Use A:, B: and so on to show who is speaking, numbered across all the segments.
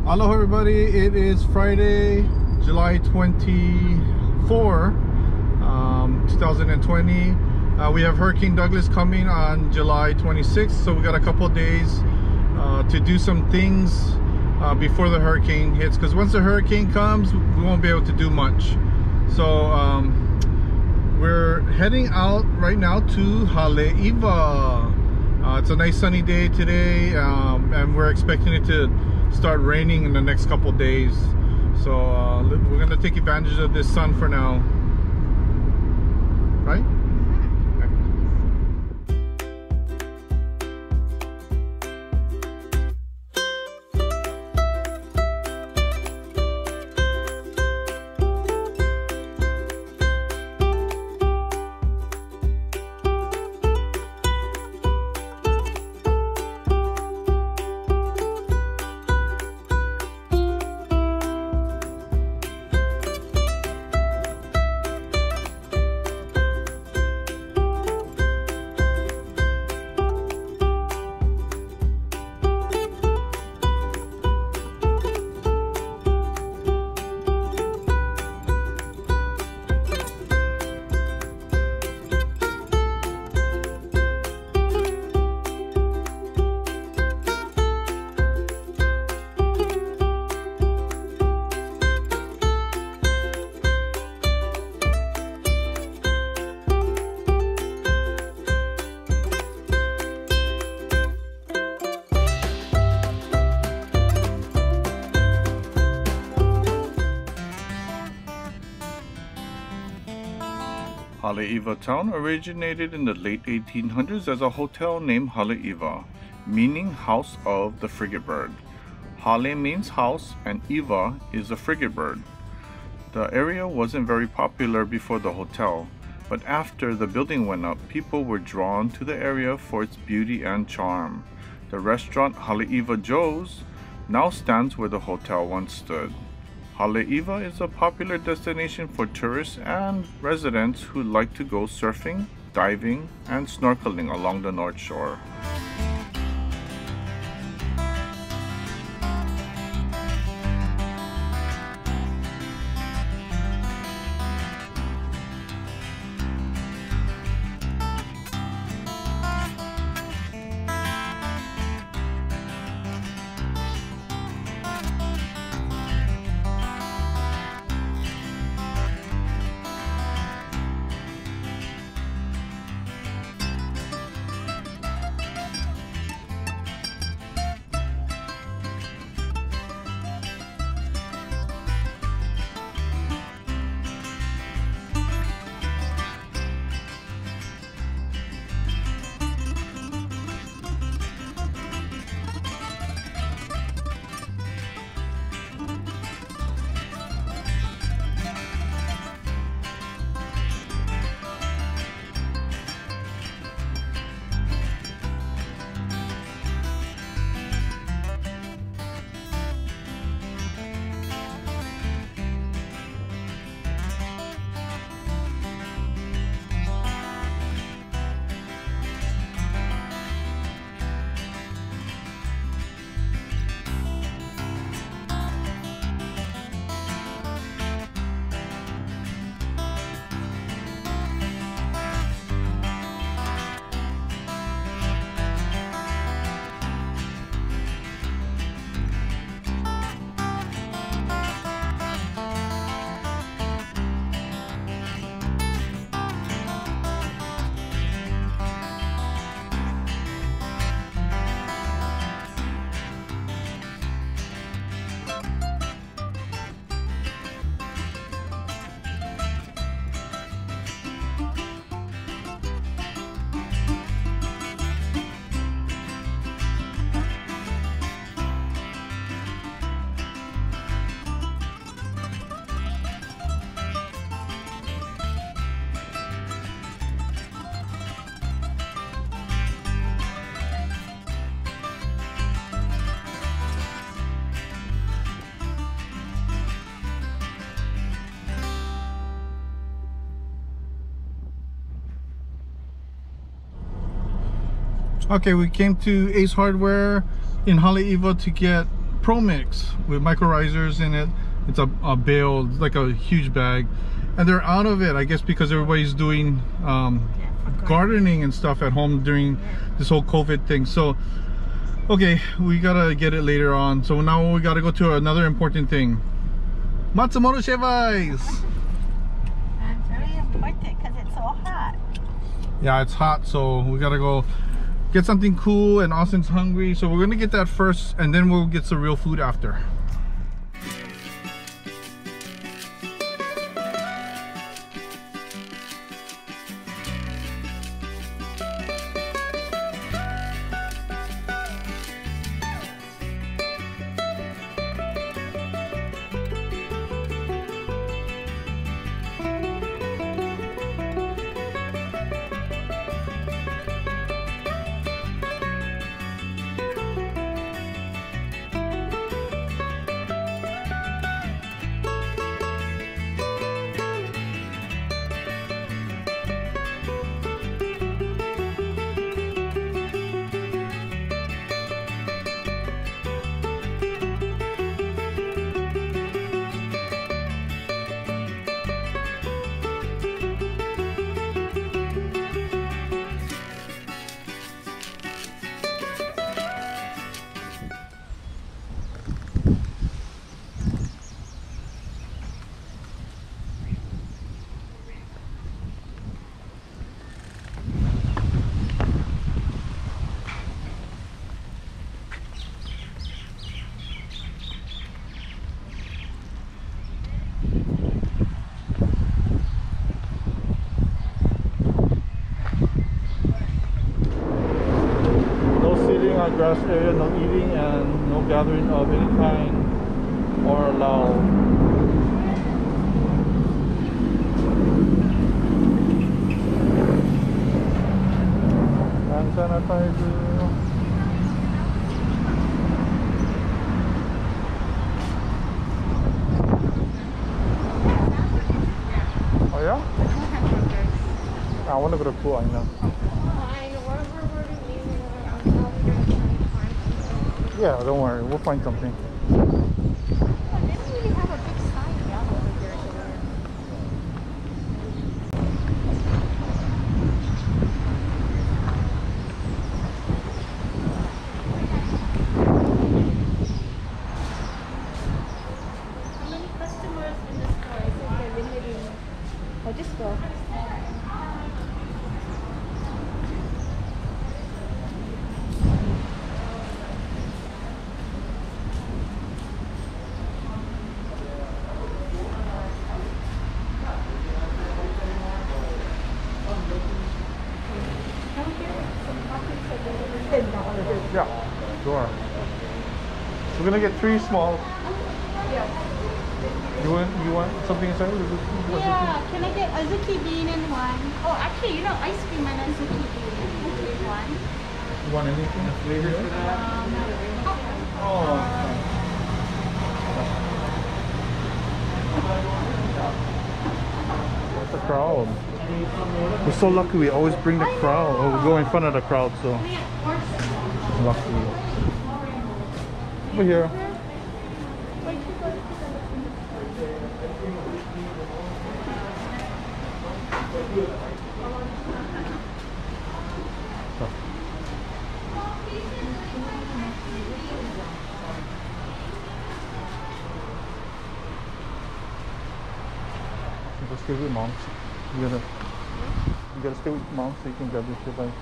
A: Hello everybody, it is Friday, July 24, 2020. We have Hurricane Douglas coming on July 26th, so we got a couple of days to do some things before the hurricane hits, because once the hurricane comes, we won't be able to do much. So we're heading out right now to Haleiwa. It's a nice sunny day today, and we're expecting it to start raining in the next couple days. So we're gonna take advantage of this sun for now, right? Haleiwa town originated in the late 1800s as a hotel named Haleiwa, meaning house of the frigate bird. Hale means house and Iwa is a frigate bird. The area wasn't very popular before the hotel, but after the building went up, people were drawn to the area for its beauty and charm. The restaurant Haleiwa Joe's now stands where the hotel once stood. Haleiwa is a popular destination for tourists and residents who like to go surfing, diving, and snorkeling along the North Shore. Okay, we came to Ace Hardware in Haleiwa to get
B: Pro Mix with mycorrhizers in it. It's a bale, like a huge bag, and they're out of it, I guess, because everybody's doing gardening and stuff at home during this whole COVID thing. So okay, we gotta get it later on. So now we gotta go to another important thing. Matsumoto Shevais!
C: That's really important because it's so hot.
B: Yeah, it's hot, so we gotta go get something cool, and Austin's hungry, so we're gonna get that first, and then we'll get some real food after. Grass area, no eating and no gathering of any kind or allowed. Hand sanitizer. Oh yeah? I want to go to the pool, I know. Yeah, don't worry, we'll find something.
C: They don't really have a big sign down over there. How many customers in the store? I said they're limiting. Oh, just go.
B: Yeah, sure. We're gonna get 3 small. You want something inside?
C: Yeah, can I get azuki bean in one? Oh, actually, ice cream and azuki bean in one.
B: You want anything? A flavor for that? Oh. That's a crowd. We're so lucky. We always bring the crowd. Or we go in front of the crowd. So lucky. Over here. Let's stay with mom. You gotta stay with mom so you can grab your shit. Like.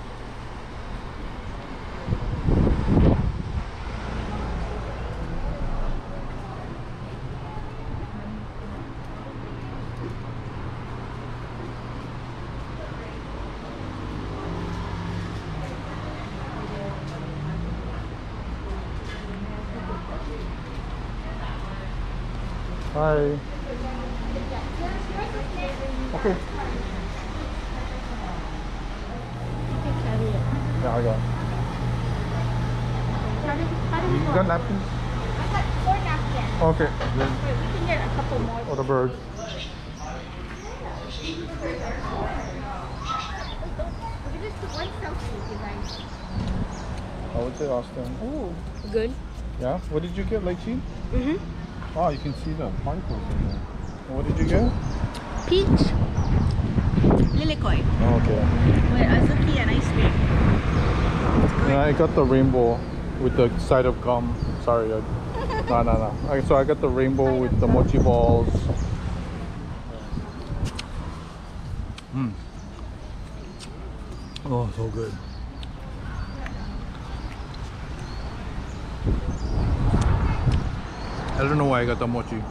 B: Hi. Okay. Yeah, I got it. You got napkins?
C: I got 4 napkins.
B: Okay. Then,
C: Wait, we can get a couple more.
B: or the birds.
C: One selfie, you guys.
B: I would say Austin.
C: Ooh, good.
B: Yeah? What did you get, lychee?
C: Mm-hmm.
B: Oh, you can see the particles in there. And what did you get?
C: Peach. Lilikoi.
B: Oh, okay.
C: With azuki and ice cream.
B: And I got the rainbow with the side of gum. Sorry. No. So I got the rainbow with the mochi balls. Oh, so good. I don't know why I got the mochi.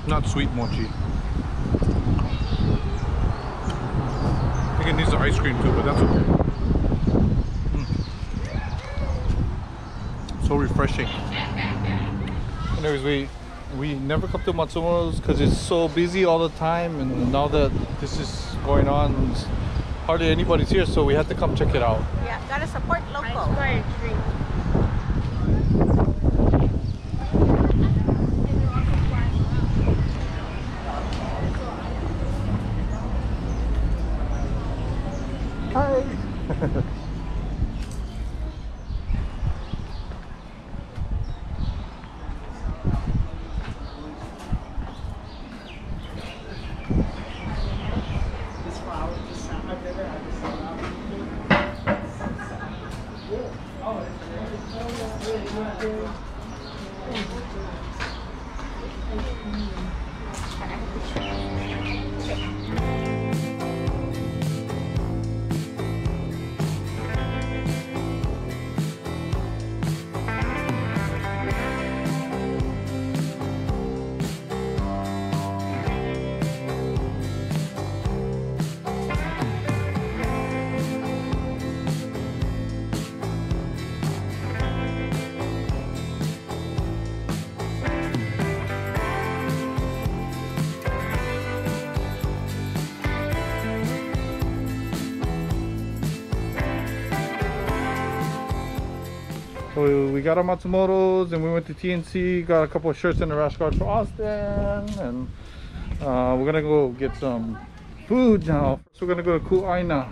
B: Not sweet mochi. I think it needs the ice cream too, but that's okay. So refreshing. Anyways, we never come to Matsumoto's because it's so busy all the time, and now that this is going on, hardly anybody's here, so we had to come check it out.
C: Yeah, gotta support local. Drink.
B: Hi. So we got our Matsumoto's and we went to TNC, got a couple of shirts and a rash guard for Austin, and we're gonna go get some food now. So we're gonna go to Kuaina.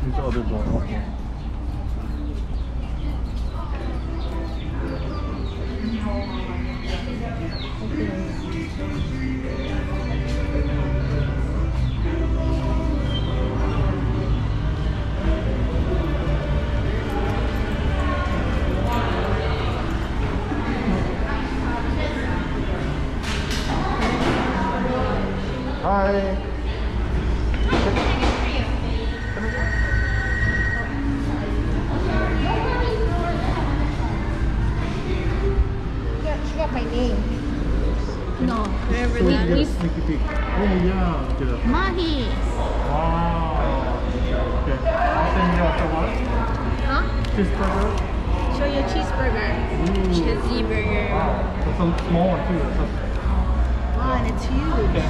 B: These other going okay. Hi.
C: She got my name. No, wherever
B: So
C: that
B: you
C: is.
B: get a sneaky peek. Oh yeah. Get a...
C: Mahi.
B: Wow. Okay. I'll send you after what?
C: Huh?
B: Cheeseburger.
C: Show you a cheeseburger.
B: Ooh.
C: Cheesy burger.
B: Wow. That's a small one too. That's a...
C: Wow, and it's huge.
B: Okay.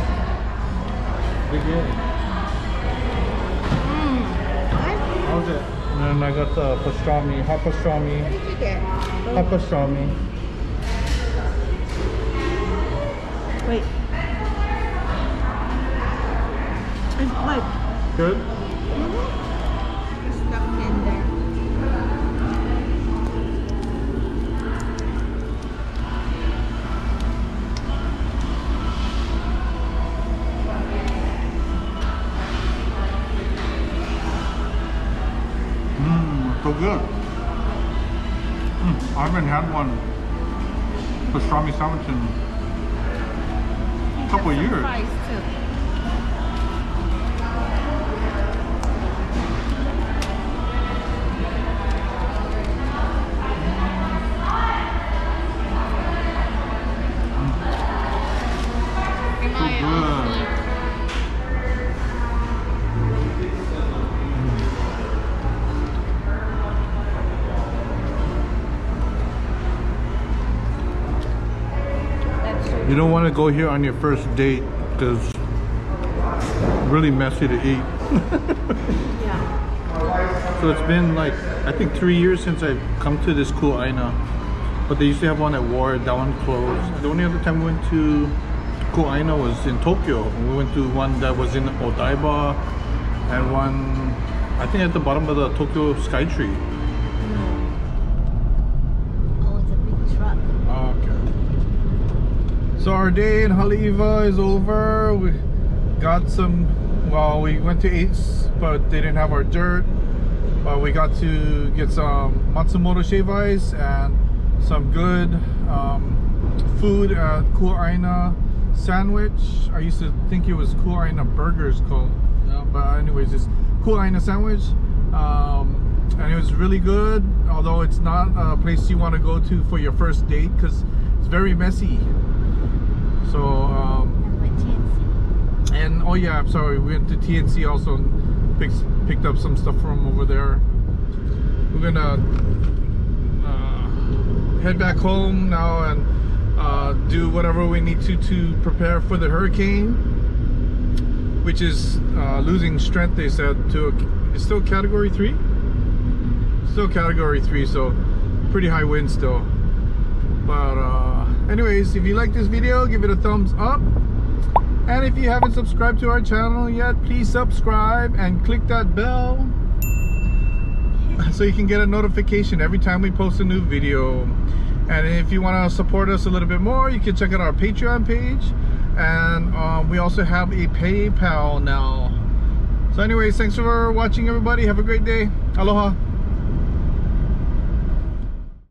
B: Big game. How's it? And then I got the pastrami, hot pastrami.
C: What did you get?
B: Hot pastrami.
C: Wait. It's like
B: Good?
C: stuck in there.
B: So good. I haven't had one pastrami sandwich in a couple of years.
C: Fries too.
B: You don't want to go here on your first date because it's really messy to eat.
C: Yeah.
B: So it's been like, I think 3 years since I've come to this Kuaina. But they used to have one at Ward, that one closed. The only other time we went to Kuaina was in Tokyo. We went to one that was in Odaiba and one, I think at the bottom of the Tokyo Skytree.
C: Oh, it's a big truck.
B: Okay. So our day in Haleiwa is over. We got some, well, we went to Ace, but they didn't have our dirt. But we got to get some Matsumoto shave ice and some good food at Kuaina sandwich. I used to think it was Kuaina burgers called, but anyways, it's Kuaina sandwich. And it was really good, although it's not a place you want to go to for your first date because it's very messy. So and oh yeah, I'm sorry, we went to TNC also and picked up some stuff from over there. We're gonna head back home now and do whatever we need to prepare for the hurricane, which is losing strength, they said, to it's still category 3. Still category 3, so pretty high wind still. But anyways, if you like this video, give it a thumbs up. And if you haven't subscribed to our channel yet, please subscribe and click that bell so you can get a notification every time we post a new video. And if you want to support us a little bit more, you can check out our Patreon page. And we also have a PayPal now. So anyways, thanks for watching, everybody. Have a great day. Aloha.